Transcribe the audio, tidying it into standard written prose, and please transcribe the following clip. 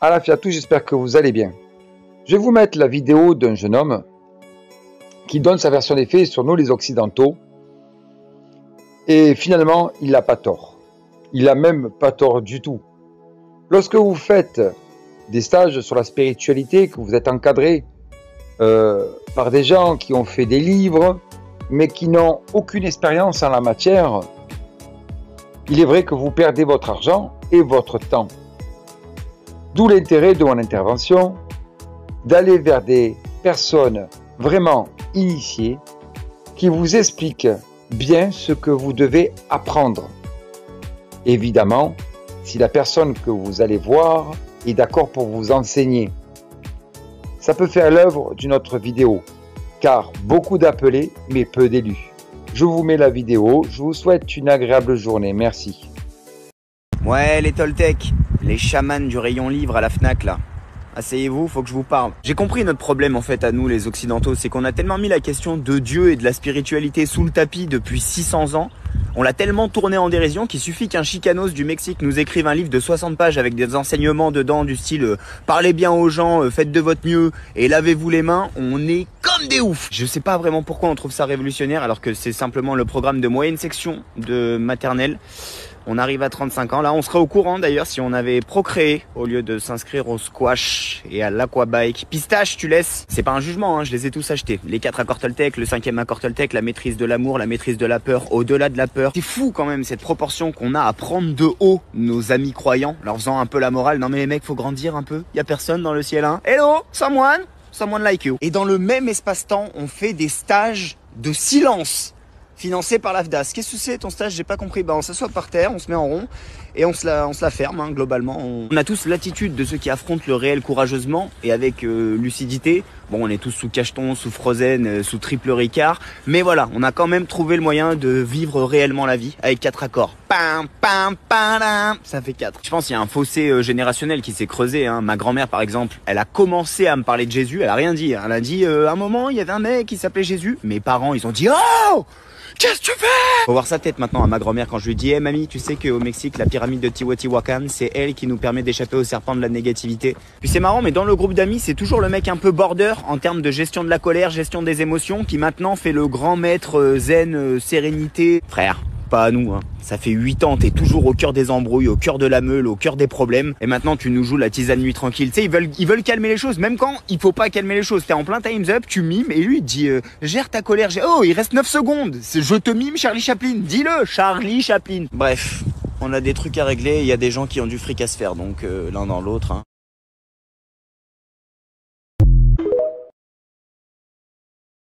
Alafia à tous, j'espère que vous allez bien. Je vais vous mettre la vidéo d'un jeune homme qui donne sa version des faits sur nous les Occidentaux. Et finalement, il n'a pas tort. Il n'a même pas tort du tout. Lorsque vous faites des stages sur la spiritualité, que vous êtes encadré par des gens qui ont fait des livres, mais qui n'ont aucune expérience en la matière, il est vrai que vous perdez votre argent et votre temps. D'où l'intérêt de mon intervention, d'aller vers des personnes vraiment initiées qui vous expliquent bien ce que vous devez apprendre. Évidemment, si la personne que vous allez voir est d'accord pour vous enseigner. Ça peut faire l'œuvre d'une autre vidéo, car beaucoup d'appelés, mais peu d'élus. Je vous mets la vidéo, je vous souhaite une agréable journée, merci. Ouais, les Toltecs, les chamans du rayon livre à la Fnac là. Asseyez-vous, faut que je vous parle. J'ai compris notre problème en fait à nous les Occidentaux, c'est qu'on a tellement mis la question de Dieu et de la spiritualité sous le tapis depuis 600 ans. On l'a tellement tourné en dérision qu'il suffit qu'un chicanos du Mexique nous écrive un livre de 60 pages avec des enseignements dedans du style parlez bien aux gens, faites de votre mieux et lavez-vous les mains, on est comme des oufs. Je sais pas vraiment pourquoi on trouve ça révolutionnaire alors que c'est simplement le programme de moyenne section de maternelle. On arrive à 35 ans. Là, on serait au courant d'ailleurs si on avait procréé au lieu de s'inscrire au squash et à l'aquabike. Pistache, tu laisses. C'est pas un jugement, hein, je les ai tous achetés. Les 4 accords Toltec, le 5e accord Toltec, la maîtrise de l'amour, la maîtrise de la peur, au-delà de la peur. C'est fou quand même cette proportion qu'on a à prendre de haut nos amis croyants, leur faisant un peu la morale. Non mais les mecs, faut grandir un peu. Y a personne dans le ciel, hein. Hello, someone like you. Et dans le même espace-temps, on fait des stages de silence. Financé par l'AFDAS. Qu'est-ce que c'est ton stage? J'ai pas compris. On s'assoit par terre, on se met en rond et on se la ferme, hein, globalement. On a tous l'attitude de ceux qui affrontent le réel courageusement et avec lucidité. Bon, on est tous sous cacheton, sous Frozen, sous triple Ricard. Mais voilà, on a quand même trouvé le moyen de vivre réellement la vie avec 4 accords. Pam, pam, pam, ça fait 4. Je pense qu'il y a un fossé générationnel qui s'est creusé. Hein. Ma grand-mère, par exemple, elle a commencé à me parler de Jésus. Elle a rien dit. Elle a dit, à un moment, il y avait un mec qui s'appelait Jésus. Mes parents, ils ont dit, oh! Qu'est-ce que tu fais? Faut voir sa tête maintenant à ma grand-mère quand je lui dis hey, mamie, tu sais qu'au Mexique, la pyramide de Teotihuacan, c'est elle qui nous permet d'échapper au serpent de la négativité. Puis c'est marrant, mais dans le groupe d'amis, c'est toujours le mec un peu border en termes de gestion de la colère, gestion des émotions, qui maintenant fait le grand maître zen, sérénité. Frère, pas à nous, hein. Ça fait 8 ans, t'es toujours au cœur des embrouilles, au cœur de la meule, au cœur des problèmes. Et maintenant, tu nous joues la tisane nuit tranquille. Tu sais, ils veulent calmer les choses, même quand il faut pas calmer les choses. T'es en plein time's up, tu mimes, et lui, il dit, gère ta colère. Oh, il reste 9 secondes. Je te mime, Charlie Chaplin. Dis-le, Charlie Chaplin. Bref, on a des trucs à régler, il y a des gens qui ont du fric à se faire, donc l'un dans l'autre, hein.